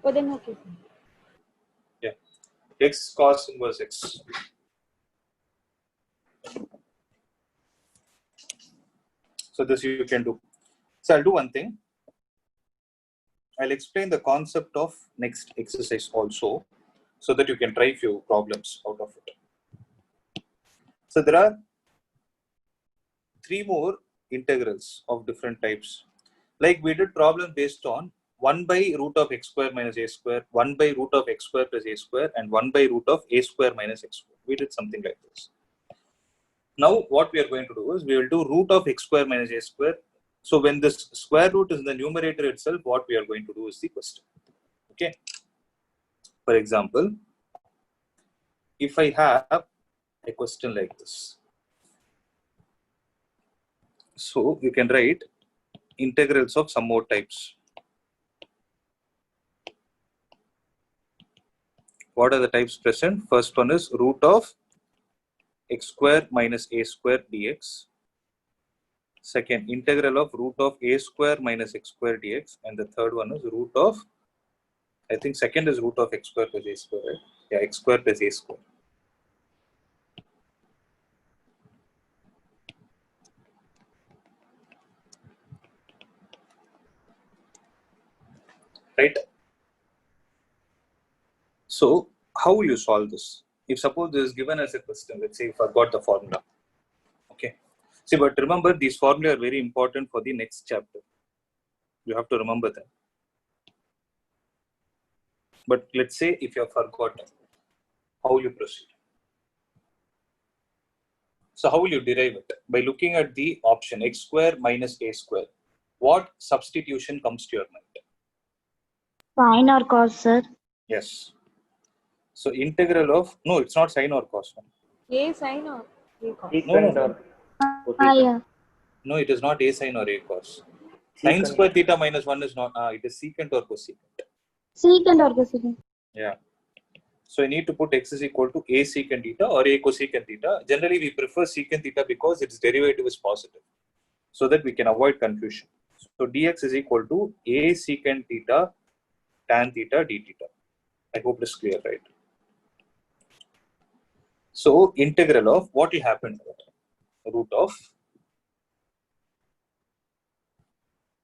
Oh, then okay. Sir. Yeah. X cos inverse x. So this you can do. So I'll do one thing. I'll explain the concept of next exercise also, so that you can try few problems out of it. So there are 3 more integrals of different types. Like we did problem based on 1 by root of x square minus a square, 1 by root of x square plus a square, and 1 by root of a square minus x square. We did something like this. Now what we are going to do is we will do root of x square minus a square. So when this square root is in the numerator itself, what we are going to do is the question. Okay. For example, if I have a question like this, so you can write integrals of some more types. What are the types present? First one is root of x square minus a square dx. Second, integral of root of a square minus x square dx. And the third one is root of, I think second is root of x square plus a square, right? Yeah, x square plus a square. Right? So how will you solve this? If suppose this is given as a question, let's say you forgot the formula. Okay. See, but remember these formula are very important for the next chapter. You have to remember them. But let's say if you have forgotten, how will you proceed? So how will you derive it? By looking at the option x square minus a square. What substitution comes to your mind? Sine or cos, sir? Yes. So integral of, no, it's not sine or cos. A sine or A cos? Secant no. or cosecant? Yeah. No, it is not a sine or a cos. Secant. Sine square theta minus 1 is not, it is secant or cosecant. Secant or cosecant? Yeah. So I need to put x is equal to a secant theta or a cosecant theta. Generally, we prefer secant theta because its derivative is positive, so that we can avoid confusion. So dx is equal to a secant theta tan theta d theta. I hope it's clear, right? So integral of what will happen? Root of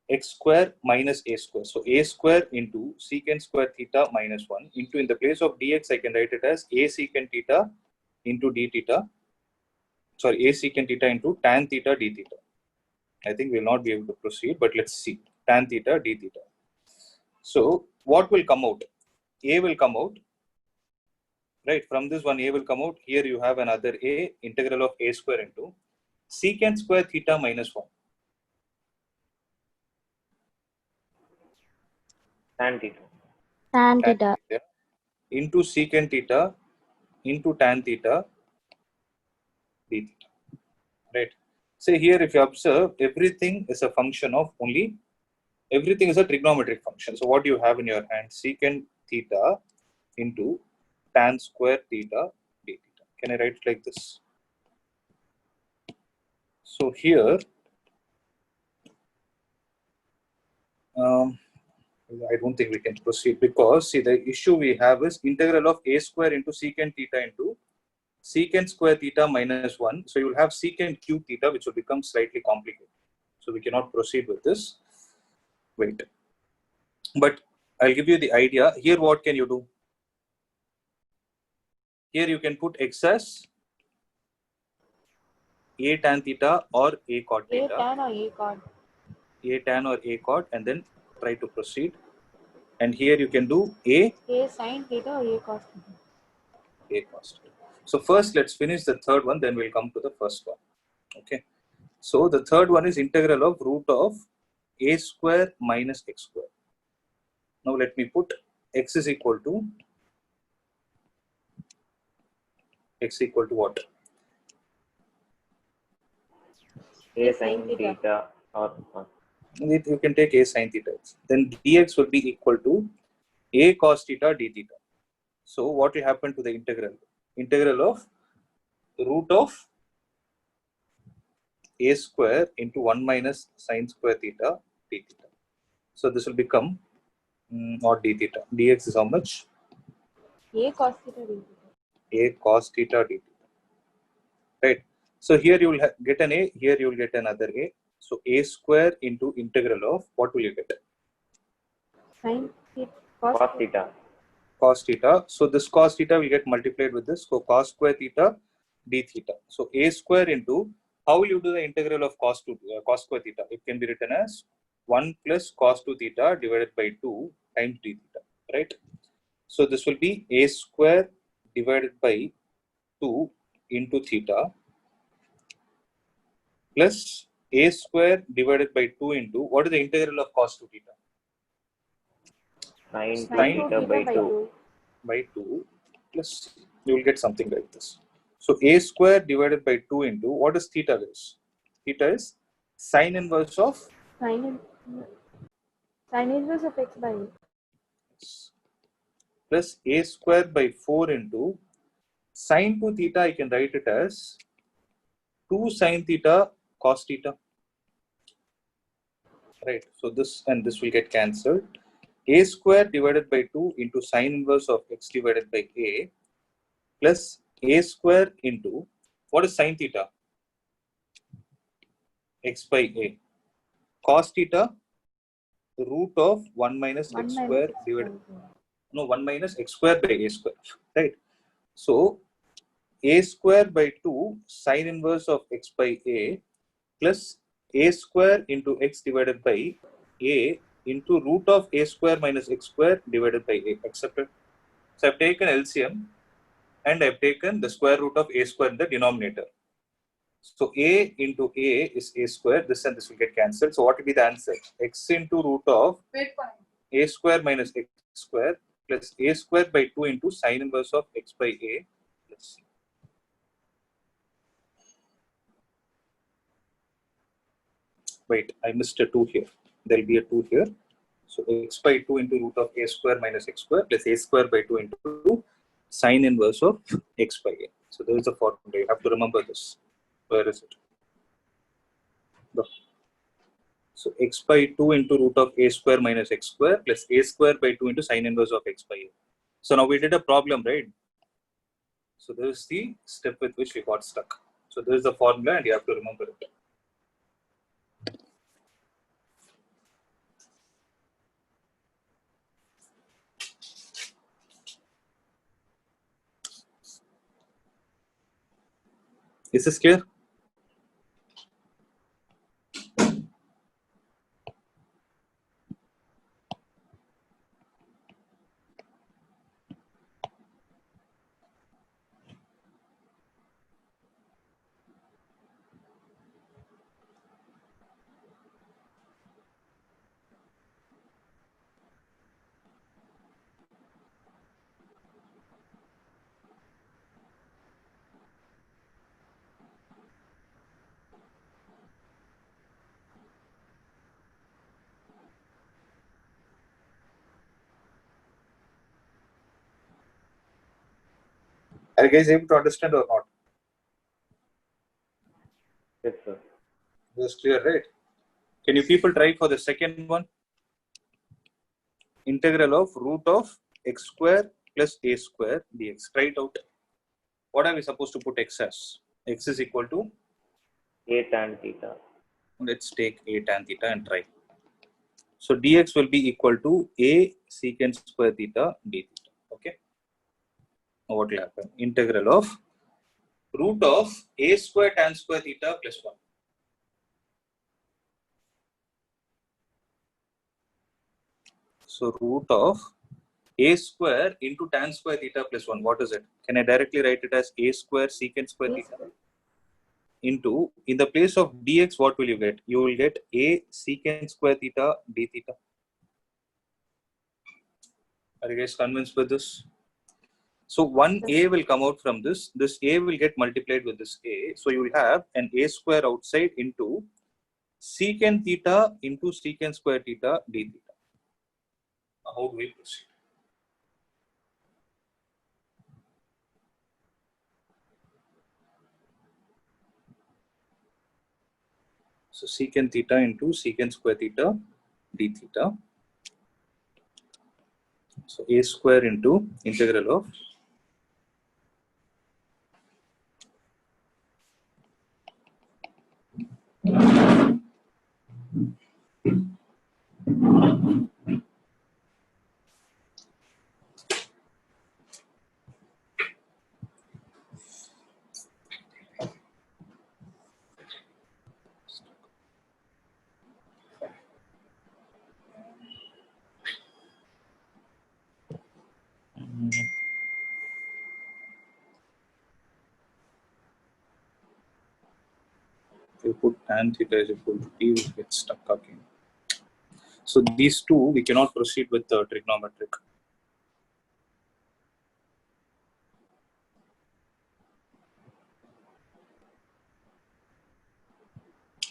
x square minus a square. So a square into secant square theta minus 1 into, in the place of dx, I can write it as a secant theta into d theta. Sorry, a secant theta into tan theta d theta. I think we'll not be able to proceed, but let's see. Tan theta d theta. So what will come out? A will come out. Right, from this one, a will come out. Here you have another a, integral of a square into secant square theta minus 1. Tan theta. Tan Tan theta. theta into secant theta into tan theta d theta. Right. So here, if you observe, everything is a function of only, everything is a trigonometric function. So what you have in your hand? Secant theta into tan square theta d theta. Can I write it like this? So here, I don't think we can proceed because, see, the issue we have is integral of a square into secant theta into secant square theta minus 1. So you will have secant cube theta, which will become slightly complicated. So we cannot proceed with this. Wait. But I'll give you the idea. Here, what can you do? Here you can put x as a tan theta or a cot A theta. tan or A cot? A tan or a cot, and then try to proceed. And here you can do a sine theta or A cos theta? a cos theta. So first, let's finish the third one, then we'll come to the first one. Okay. So the third one is integral of root of a square minus x square. Now let me put x is equal to what? A sin theta or You can take a sin theta. Then dx will be equal to a cos theta d theta. So what will happen to the integral? Integral of root of a square into 1 minus sin square theta d theta. So this will become not d theta. Dx is how much? A cos theta d theta. A cos theta d theta. Right. So here you will get an a. Here you will get another a. So a square into integral of what will you get? Sin theta. cos theta. Cos theta. So this cos theta will get multiplied with this. So cos square theta d theta. So a square into, how will you do the integral of cos square theta? It can be written as 1 plus cos 2 theta divided by 2 times d theta. Right. So this will be a square divided by 2 into theta plus a square divided by 2 into, what is the integral of cos 2 theta? Sin 2 Sin 2 theta by 2. By 2 plus, you will get something like this. So a square divided by 2 into, what is theta is? Theta is sine inverse of Sin inverse of x by a. plus a square by 4 into sine 2 theta. I can write it as 2 sine theta cos theta. Right. So this and this will get cancelled. A square divided by 2 into sine inverse of x divided by a plus a square into, what is sine theta? X by a. Cos theta, root of 1 minus 1 x minus square x divided, square. no, 1 minus x square by a square. Right. So a square by 2 sine inverse of x by a plus a square into x divided by a into root of a square minus x square divided by a. Accepted? So I've taken LCM and I've taken the square root of a square in the denominator. So a into a is a square. This and this will get cancelled. So what will be the answer? X into root of a square minus x square plus a square by 2 into sine inverse of x by a plus. Wait, I missed a 2 here. There will be a 2 here. So x by 2 into root of a square minus x square plus a square by 2 into sine inverse of x by a. So there is a formula. You have to remember this. Where is it? Look. So x by 2 into root of a square minus x square plus a square by 2 into sine inverse of x by a. So now we did a problem, right? So this is the step with which we got stuck. So this is the formula and you have to remember it. Is this clear? Are you guys able to understand or not? Yes, sir. This is clear, right? Can you people try for the second one? Integral of root of x square plus a square dx. Try it out. What are we supposed to put x as? X is equal to? A tan theta. Let's take a tan theta and try. So dx will be equal to a secant square theta d theta. Okay. Now what will happen? Integral of root of a square tan square theta plus 1. So root of a square into tan square theta plus 1. What is it? Can I directly write it as a square secant square theta? Into, in the place of dx, what will you get? You will get a secant square theta d theta. Are you guys convinced with this? So 1a will come out from this. This a will get multiplied with this a. So you will have an a square outside into secant theta into secant square theta d theta. How do we proceed? So secant theta into secant square theta d theta. So a square into integral of if you put tan theta is equal to t, we get stuck again. So these two we cannot proceed with the trigonometric.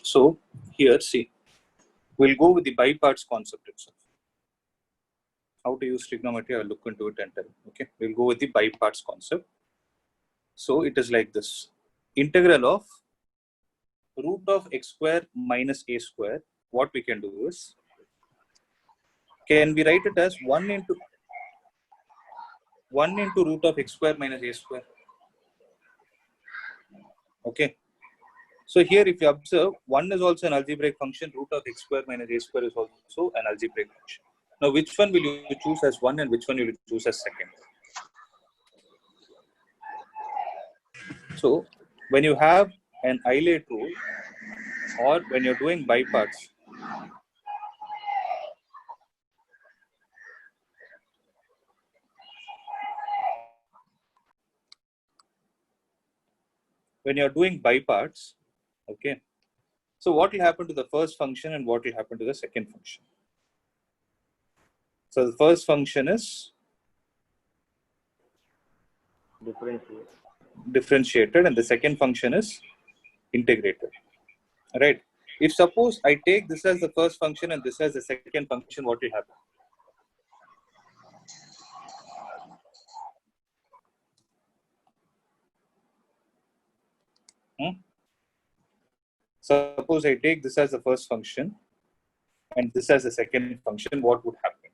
So here, see, we'll go with the biparts concept itself. How to use trigonometry, I'll look into it and tell. Okay, we'll go with the biparts concept. So it is like this: integral of root of x square minus a square. What we can do is, can we write it as 1 into root of x square minus a square? Okay. So here, if you observe, 1 is also an algebraic function. Root of x square minus a square is also an algebraic function. Now, which one will you choose as 1 and which one will you choose as second? So, when you have an Eilert rule or when you're doing biparts, okay, so what will happen to the first function and what will happen to the second function? So the first function is differentiated and the second function is integrated, right? If suppose I take this as the first function and this as the second function, what will happen? Suppose I take this as the first function and this as the second function, what would happen?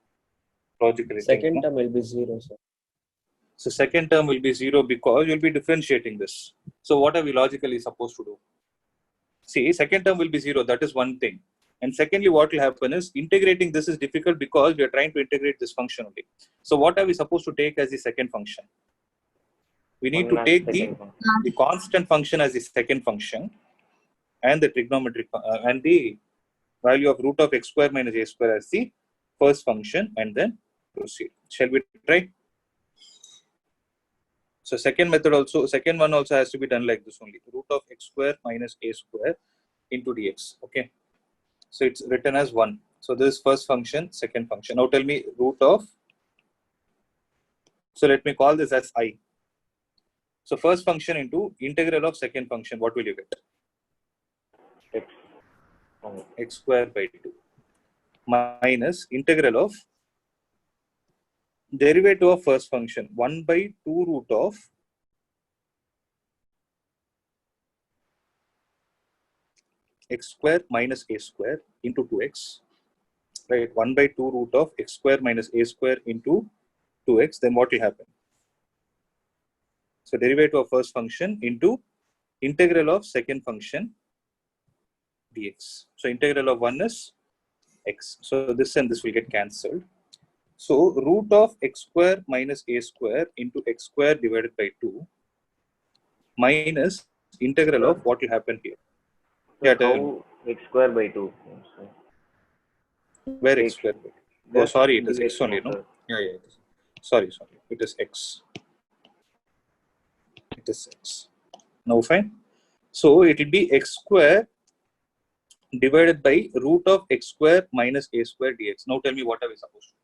Logically, Second term will be 0, sir. So second term will be 0 because you'll be differentiating this. So what are we logically supposed to do? See, second term will be 0. That is one thing. And secondly, what will happen is integrating this is difficult because we are trying to integrate this function only. So what are we supposed to take as the second function? We need to take the constant function as the second function and the trigonometric and the value of root of x square minus a square as the first function and then proceed. Shall we try? So second one also has to be done like this only. Root of x square minus a square into dx. Okay. So it's written as 1. So this is first function, second function. Now tell me root of. So let me call this as I. So first function into integral of second function. What will you get? X square by 2 minus integral of derivative of first function 1 by 2 root of x square minus a square into 2x, right? 1 by 2 root of x square minus a square into 2x. Then what will happen? So derivative of first function into integral of second function dx. So integral of 1 is x. So this and this will get cancelled. So root of x square minus a square into x square divided by 2 minus integral of what will happen here. Yeah, x square by 2. Where x square by 2? Oh, sorry, it is x only, no? Yeah, it is. Sorry. It is x. It is x. Now fine. So it will be x square divided by root of x square minus a square dx. Now tell me what are we supposed to do?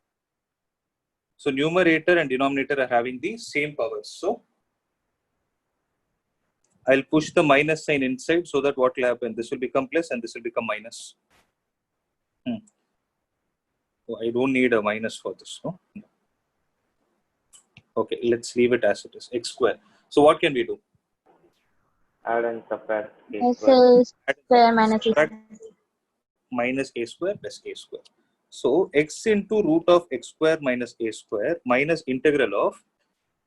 So numerator and denominator are having the same powers. So I'll push the minus sign inside so that what will happen? This will become plus and this will become minus. So I don't need a minus for this. No? Okay, let's leave it as it is. X square. So what can we do? Add and subtract a S square. square minus a Subtract minus a square plus a square. So x into root of x square minus a square minus integral of,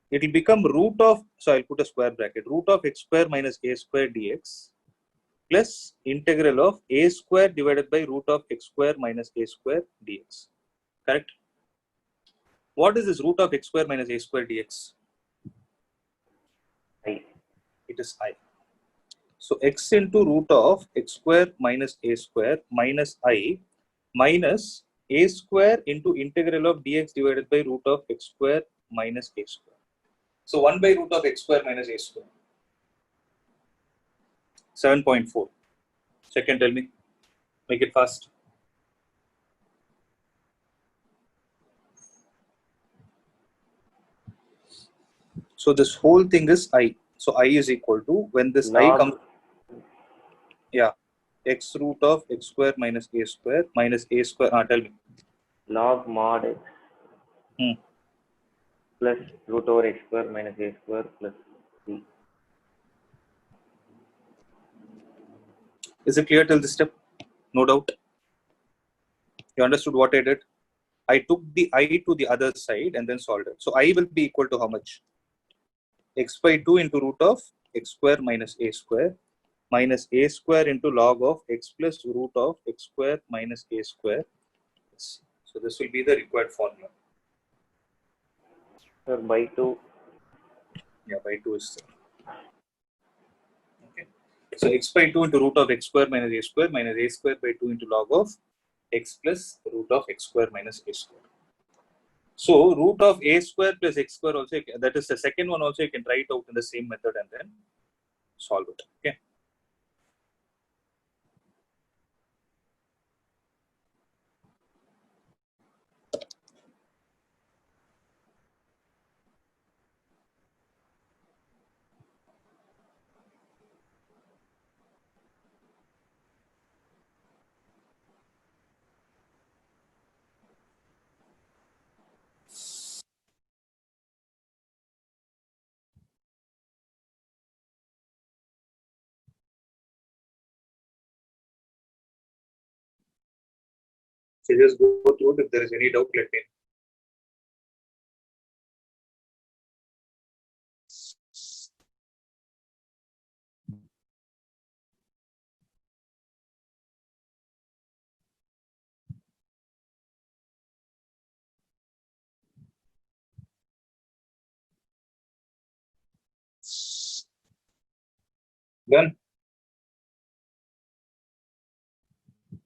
it will become root of, so I'll put a square bracket, root of x square minus a square dx plus integral of a square divided by root of x square minus a square dx. Correct? What is this root of x square minus a square dx? I. It is I. So x into root of x square minus a square minus I minus a square into integral of dx divided by root of x square minus a square. So 1 by root of x square minus a square. 7.4. Second, tell me. Make it fast. So this whole thing is I. So I is equal to, when this I Log. comes, yeah, x root of x square minus a square minus a square. Tell me. Log mod x Hmm. plus root over x square minus a square plus c. Is it clear till this step? No doubt. You understood what I did? I took the I to the other side and then solved it. So I will be equal to how much? X by 2 into root of x square minus a square minus a square into log of x plus root of x square minus a square. So this will be the required formula. Sir, by 2. Yeah, by 2 is there. Okay. So x by 2 into root of x square minus a square minus a square by 2 into log of x plus root of x square minus a square. So root of a square plus x square also, that is the second one also, you can try it out in the same method and then solve it. Okay. So just go through it. If there is any doubt, let me know. Done.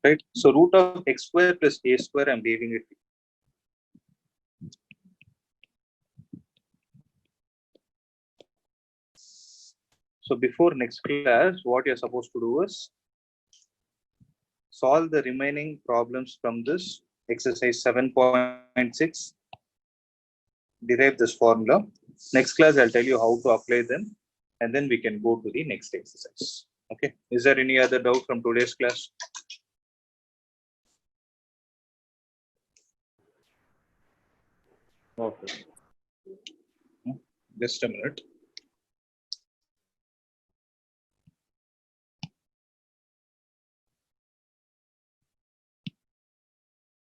Right. So root of x square plus a square, I'm leaving it. So before next class, what you're supposed to do is solve the remaining problems from this exercise 7.6. Derive this formula. Next class, I'll tell you how to apply them, and then we can go to the next exercise. Okay. Is there any other doubt from today's class? No, sir. Just a minute.